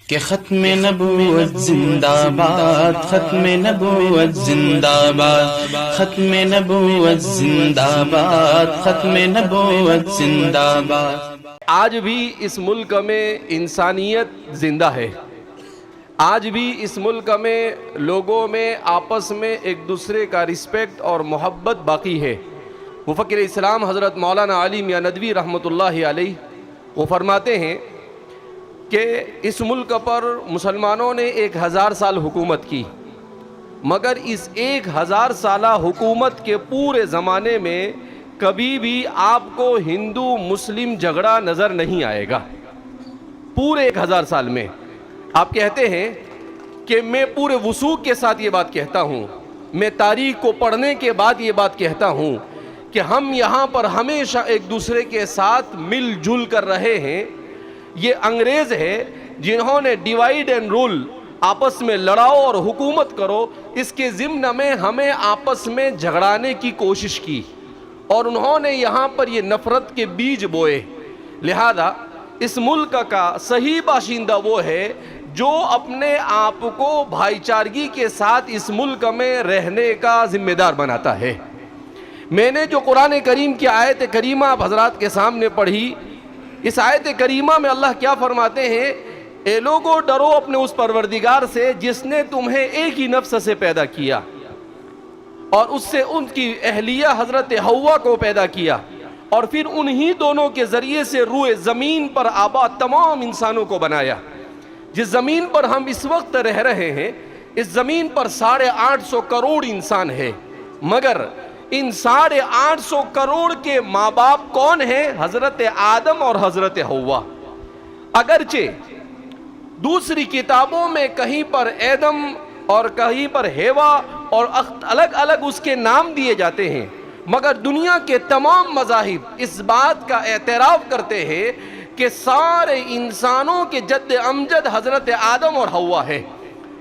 کہ ختم نبوت زندہ باد، ختم نبوت زندہ باد، ختم نبوت زندہ باد، ختم نبوت زندہ باد۔ آج بھی اس ملک میں انسانیت زندہ ہے، آج بھی اس ملک میں لوگوں میں آپس میں ایک دوسرے کا رسپیکٹ اور محبت باقی ہے۔ مفکر اسلام حضرت مولانا علی میاں ندوی رحمۃ اللہ علیہ وہ فرماتے ہیں کہ اس ملک پر مسلمانوں نے 1000 سال حکومت کی، مگر اس 1000 سالہ حکومت کے پورے زمانے میں کبھی بھی آپ کو ہندو مسلم جھگڑا نظر نہیں آئے گا۔ پورے 1000 سال میں آپ کہتے ہیں کہ میں پورے وثوق کے ساتھ یہ بات کہتا ہوں، میں تاریخ کو پڑھنے کے بعد یہ بات کہتا ہوں کہ ہم یہاں پر ہمیشہ ایک دوسرے کے ساتھ مل جل کر رہے ہیں۔ یہ انگریز ہے جنہوں نے ڈیوائیڈ اینڈ رول، آپس میں لڑاؤ اور حکومت کرو، اس کے ضمن میں ہمیں آپس میں جھگڑانے کی کوشش کی، اور انہوں نے یہاں پر یہ نفرت کے بیج بوئے۔ لہذا اس ملک کا صحیح باشندہ وہ ہے جو اپنے آپ کو بھائی چارگی کے ساتھ اس ملک میں رہنے کا ذمہ دار بناتا ہے۔ میں نے جو قرآن کریم کی آیت کریمہ آپ حضرات کے سامنے پڑھی، اس آیت کریمہ میں اللہ کیا فرماتے ہیں؟ اے لوگو ڈرو اپنے اس پروردگار سے جس نے تمہیں ایک ہی نفس سے پیدا کیا اور اس سے ان کی اہلیہ حضرت حوا کو پیدا کیا، اور پھر انہی دونوں کے ذریعے سے روئے زمین پر آباد تمام انسانوں کو بنایا۔ جس زمین پر ہم اس وقت رہ رہے ہیں، اس زمین پر 850 کروڑ انسان ہے، مگر ان 850 کروڑ کے ماں باپ کون ہیں؟ حضرت آدم اور حضرت حوا۔ اگرچہ دوسری کتابوں میں کہیں پر آدم اور کہیں پر حوا اور الگ الگ اس کے نام دیے جاتے ہیں، مگر دنیا کے تمام مذاہب اس بات کا اعتراف کرتے ہیں کہ سارے انسانوں کے جد امجد حضرت آدم اور حوا ہے۔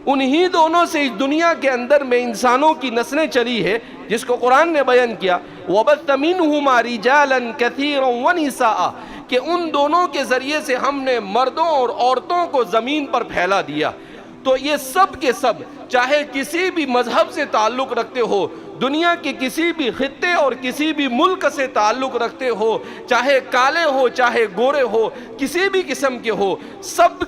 انہی دونوں سے اس دنیا کے اندر میں انسانوں کی نسلیں چلی ہے، جس کو قرآن نے بیان کیا وَبَثَّ مِنْهُمَا رِجَالًا كَثِيرًا وَنِسَاءً، کہ ان دونوں کے ذریعے سے ہم نے مردوں اور عورتوں کو زمین پر پھیلا دیا۔ تو یہ سب کے سب چاہے کسی بھی مذہب سے تعلق رکھتے ہو، دنیا کے کسی بھی خطے اور کسی بھی ملک سے تعلق رکھتے ہو، چاہے کالے ہو چاہے گورے ہو، کسی بھی قسم کے ہو، سب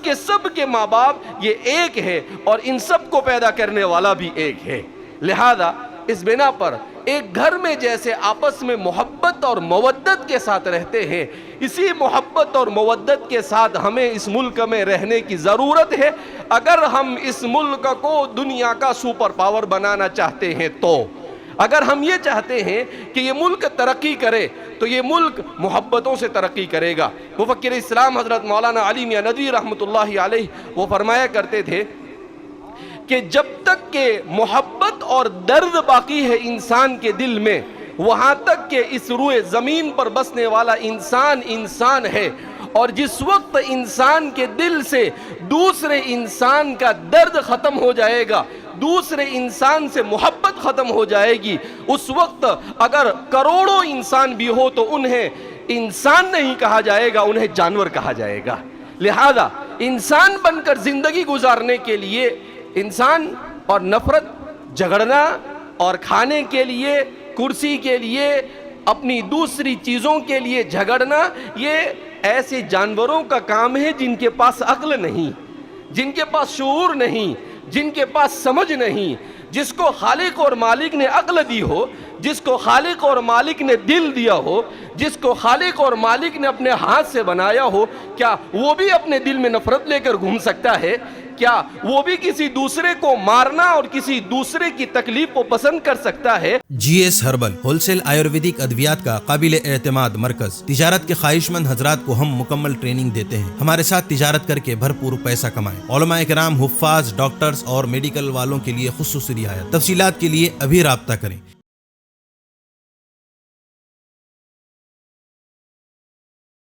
کے ماں باپ یہ ایک ہے، اور ان سب کو پیدا کرنے والا بھی ایک ہے۔ لہذا اس بنا پر ایک گھر میں جیسے آپس میں محبت اور مودت کے ساتھ رہتے ہیں، اسی محبت اور مودت کے ساتھ ہمیں اس ملک میں رہنے کی ضرورت ہے، اگر ہم اس ملک کو دنیا کا سپر پاور بنانا چاہتے ہیں تو۔ اگر ہم یہ چاہتے ہیں کہ یہ ملک ترقی کرے تو یہ ملک محبتوں سے ترقی کرے گا۔ مفکر اسلام حضرت مولانا علی میاں ندوی رحمۃ اللہ علیہ وہ فرمایا کرتے تھے کہ جب تک کہ محبت اور درد باقی ہے انسان کے دل میں، وہاں تک کہ اس روئے زمین پر بسنے والا انسان انسان ہے، اور جس وقت انسان کے دل سے دوسرے انسان کا درد ختم ہو جائے گا، دوسرے انسان سے محبت ختم ہو جائے گی، اس وقت اگر کروڑوں انسان بھی ہو تو انہیں انسان نہیں کہا جائے گا، انہیں جانور کہا جائے گا۔ لہذا انسان بن کر زندگی گزارنے کے لیے انسان اور نفرت، جھگڑنا اور کھانے کے لیے، کرسی کے لیے، اپنی دوسری چیزوں کے لیے جھگڑنا، یہ ایسے جانوروں کا کام ہے جن کے پاس عقل نہیں، جن کے پاس شعور نہیں، جن کے پاس سمجھ نہیں۔ جس کو خالق اور مالک نے عقل دی ہو، جس کو خالق اور مالک نے دل دیا ہو، جس کو خالق اور مالک نے اپنے ہاتھ سے بنایا ہو، کیا وہ بھی اپنے دل میں نفرت لے کر گھوم سکتا ہے؟ کیا وہ بھی کسی دوسرے کو مارنا اور کسی دوسرے کی تکلیف کو پسند کر سکتا ہے؟ G S herbal wholesale Ayurvedic ادویات کا قابل اعتماد مرکز۔ تجارت کے خواہش مند حضرات کو ہم مکمل ٹریننگ دیتے ہیں۔ ہمارے ساتھ تجارت کر کے بھرپور پیسہ کمائیں۔ علماء کرام، حفاظ، ڈاکٹرز اور میڈیکل والوں کے لیے خصوصی رعایت۔ تفصیلات کے لیے ابھی رابطہ کریں۔